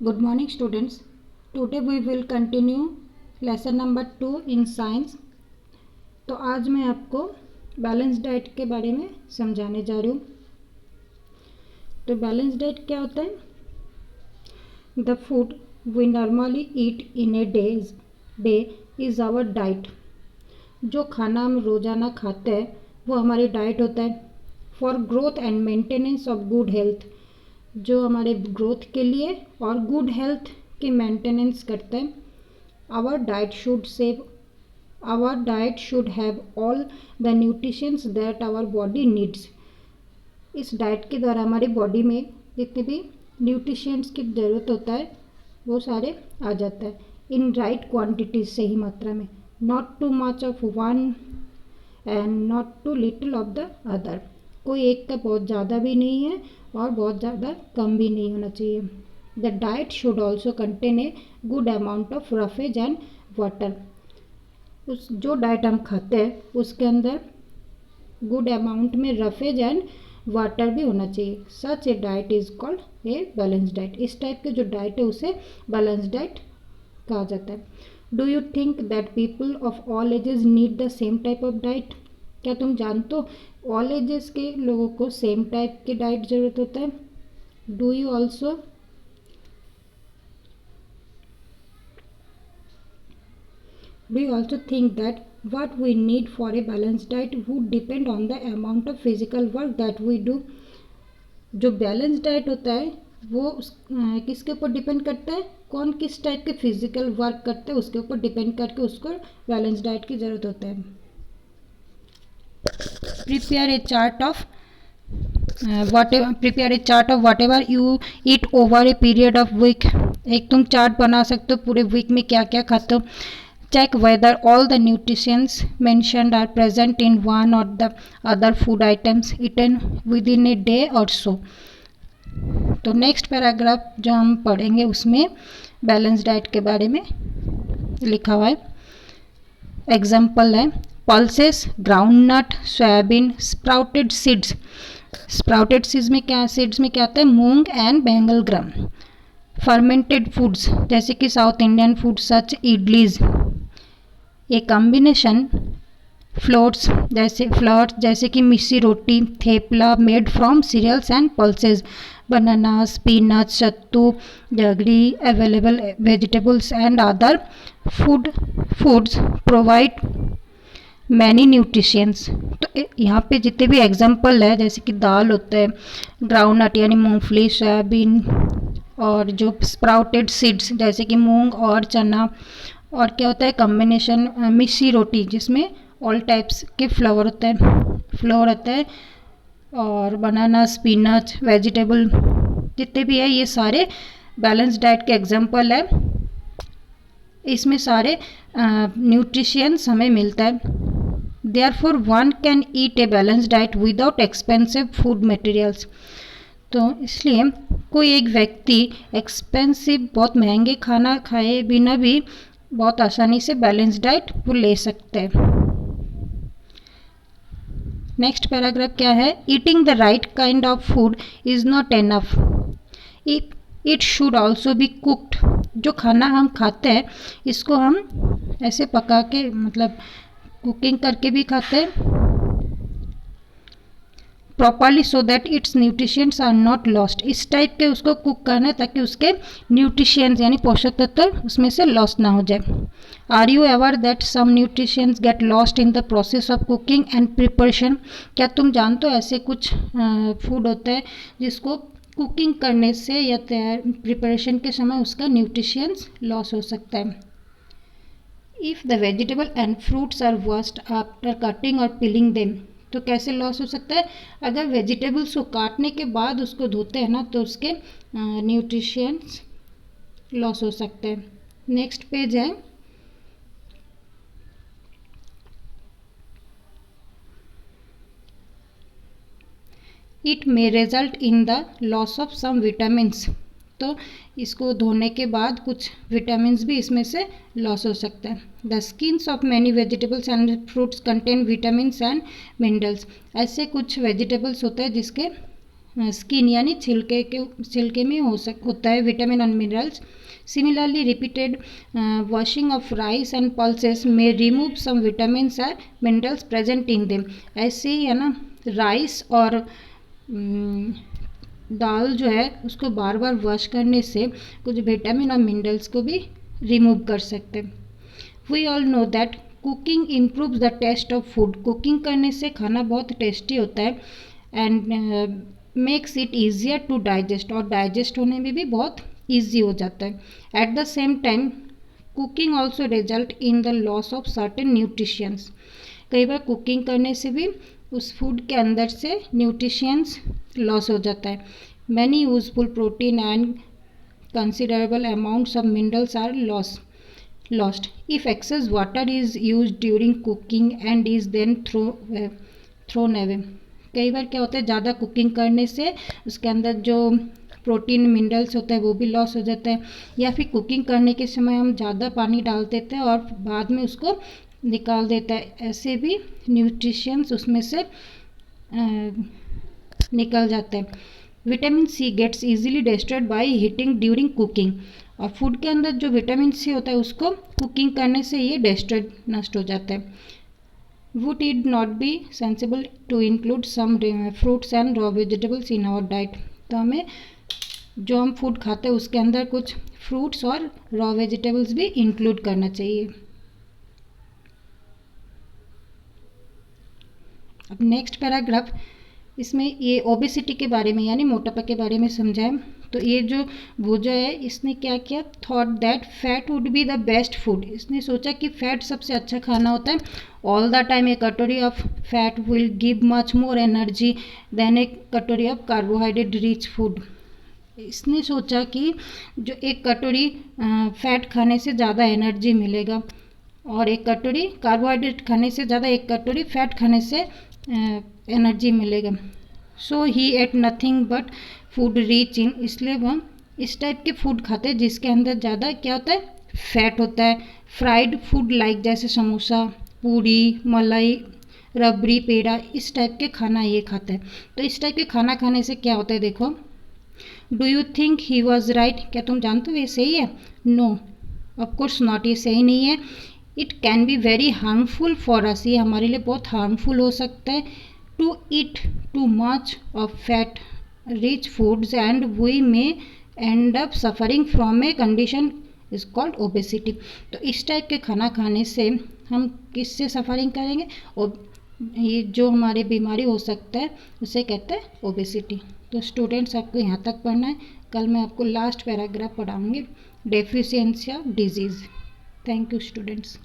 Good morning students. Today we will continue lesson number 2 in science. तो आज मैं आपको बैलेंस डाइट के बारे में समझाने जा रही हूँ. तो बैलेंस डाइट क्या होता है? The food we normally eat in a day is our diet. जो खाना हम रोज़ाना खाते हैं वो हमारी डाइट होता है. For growth and maintenance of good health, जो हमारे ग्रोथ के लिए और गुड हेल्थ की मेंटेनेंस करता है. Our diet should have all the nutritions that our body needs. इस डाइट के द्वारा हमारी बॉडी में जितने भी न्यूट्रिशंस की ज़रूरत होता है वो सारे आ जाता है इन राइट क्वांटिटीज, सही मात्रा में. Not too much of one and not too little of the other. कोई एक का बहुत ज़्यादा भी नहीं है और बहुत ज़्यादा कम भी नहीं होना चाहिए. The diet should also contain a good amount of roughage and water. उस जो डाइट हम खाते हैं उसके अंदर गुड अमाउंट में रफेज एंड वाटर भी होना चाहिए. Such a diet is called a balance diet. इस टाइप के जो डाइट है उसे बैलेंस डाइट कहा जाता है. Do you think that people of all ages need the same type of diet? क्या तुम जानते हो ऑल एजेस के लोगों को सेम टाइप की डाइट ज़रूरत होता है? Do you also think that what we need for a balanced diet would depend on the amount of physical work that we do? जो बैलेंस डाइट होता है वो किसके ऊपर डिपेंड करता है? कौन किस टाइप के फिजिकल वर्क करता है उसके ऊपर डिपेंड करके उसको बैलेंस डाइट की ज़रूरत होता है. Prepare a chart of whatever you eat over a period of week. एक तुम चार्ट बना सकते हो पूरे वीक में क्या क्या खाते हो. Check whether all the nutrients mentioned are present in one or the other food items eaten within a day or so. तो नेक्स्ट पैराग्राफ जो हम पढ़ेंगे उसमें बैलेंस डाइट के बारे में लिखा हुआ है. एग्जाम्पल है pulses, groundnut, soybean, sprouted seeds. Sprouted seeds में क्या आता है? Moong and Bengal gram. Fermented foods जैसे कि south Indian food such idlis. A combination flours जैसे कि missi roti, thepla made from cereals and pulses. Bananas, peanuts, sattu, jaggery, available vegetables and other foods provide many nutritions. तो यहाँ पे जितने भी एग्जाम्पल है जैसे कि दाल होता है, ग्राउंडनट यानी मूंगफली, सोयाबीन, और जो स्प्राउटेड सीड्स जैसे कि मूंग और चना, और क्या होता है कॉम्बिनेशन मिस्सी रोटी जिसमें ऑल टाइप्स के फ्लोर होता है, और बनाना, स्पिनच, वेजिटेबल जितने भी है ये सारे बैलेंस डाइट के एग्जाम्पल है. इसमें सारे न्यूट्रिशंस हमें मिलता है. Therefore one can eat A balance diet without expensive food materials. तो इसलिए कोई एक व्यक्ति एक्सपेंसिव बहुत महंगे खाना खाए बिना भी बहुत आसानी से बैलेंस डाइट वो ले सकते हैं. नेक्स्ट पैराग्राफ क्या है? Eating the right kind of food is not enough. It should also be cooked. जो खाना हम खाते हैं इसको हम ऐसे पका के मतलब कुकिंग करके भी खाते हैं properly so that its nutritions are not lost. इस टाइप के उसको कुक करना है ताकि उसके न्यूट्रिशंस यानी पोषक तत्व उसमें से लॉस्ट ना हो जाए. Are you aware that some nutritions get lost in the process of cooking and preparation? क्या तुम जानते हो ऐसे कुछ फूड होता है जिसको कुकिंग करने से या प्रिपरेशन के समय उसका न्यूट्रिशंस लॉस हो सकता है. If the vegetable and fruits are washed after cutting और पिलिंग देम. तो कैसे लॉस हो सकता है? अगर वेजिटेबल्स को काटने के बाद उसको धोते हैं ना तो उसके न्यूट्रिशंस लॉस हो सकते हैं. नेक्स्ट पेज है it may result in the loss of some vitamins. तो इसको धोने के बाद कुछ विटामिन्स भी इसमें से लॉस हो सकता है. The skins of many vegetables and fruits contain vitamins and minerals. ऐसे कुछ वेजिटेबल्स होते हैं जिसके स्किन यानी छिलके में होता है vitamin and minerals. Similarly repeated washing of rice and pulses में remove some vitamins and minerals present in them. ऐसे ही है ना, राइस और दाल जो है उसको बार बार वॉश करने से कुछ विटामिन और मिनरल्स को भी रिमूव कर सकते हैं. We all know that cooking improves the taste of food. Cooking करने से खाना बहुत टेस्टी होता है and makes it easier to digest, और डाइजेस्ट होने में भी बहुत ईजी हो जाता है. At the same time cooking also result in the loss of certain nutritions. कई बार कुकिंग करने से भी उस फूड के अंदर से न्यूट्रिशंस लॉस हो जाता है. Many useful protein and considerable amounts of minerals are lost if excess water is used during cooking and is then thrown away. कई बार क्या होता है, ज़्यादा कुकिंग करने से उसके अंदर जो प्रोटीन मिनरल्स होता है वो भी लॉस हो जाता है, या फिर कुकिंग करने के समय हम ज़्यादा पानी डाल देते हैं और बाद में उसको निकाल देता है. ऐसे भी न्यूट्रिशंस उसमें से निकल जाते हैं. Vitamin C gets easily destroyed by heating during cooking. और फूड के अंदर जो विटामिन सी होता है उसको कुकिंग करने से ये डिस्ट्रॉयड नष्ट हो जाता है. Would it not be sensible to include some fruits and raw vegetables in our diet. तो हमें जो हम फूड खाते हैं उसके अंदर कुछ फ्रूट्स और रॉ वेजिटेबल्स भी इंक्लूड करना चाहिए. अब नेक्स्ट पैराग्राफ, इसमें ये ओबेसिटी के बारे में यानी मोटापा के बारे में समझाएं. तो ये जो भूजा है इसने क्या किया, thought that fat would be the best food. इसने सोचा कि फैट सबसे अच्छा खाना होता है. All the time a katori of fat will give much more energy than a katori of carbohydrate rich food. इसने सोचा कि जो एक कटोरी फैट खाने से ज़्यादा एनर्जी मिलेगा और एक कटोरी कार्बोहाइड्रेट खाने से ज़्यादा एक कटोरी फैट खाने से एनर्जी मिलेगा. So he ate nothing but food rich in. इसलिए वह इस टाइप के फूड खाते हैं जिसके अंदर ज़्यादा क्या होता है, फैट होता है. फ्राइड फूड लाइक जैसे समोसा, पूड़ी, मलाई, रबड़ी, पेड़ा, इस टाइप के खाना ये खाता है. तो इस टाइप के खाना खाने से क्या होता है, देखो. Do you think he was right. क्या तुम जानते हो ये सही है? नो, ऑफकोर्स नॉट, ये सही नहीं है. It can be very harmful for us. ये हमारे लिए बहुत हार्मफुल हो सकता है. To eat too much of fat rich foods and we may end up suffering from a condition is called obesity. तो इस टाइप के खाना खाने से हम किससे सफरिंग करेंगे, और ये जो हमारी बीमारी हो सकता है उसे कहते हैं ओबेसिटी. तो स्टूडेंट्स आपको यहाँ तक पढ़ना है. कल मैं आपको लास्ट पैराग्राफ पढ़ाऊँगी, deficiency of disease. Thank you students.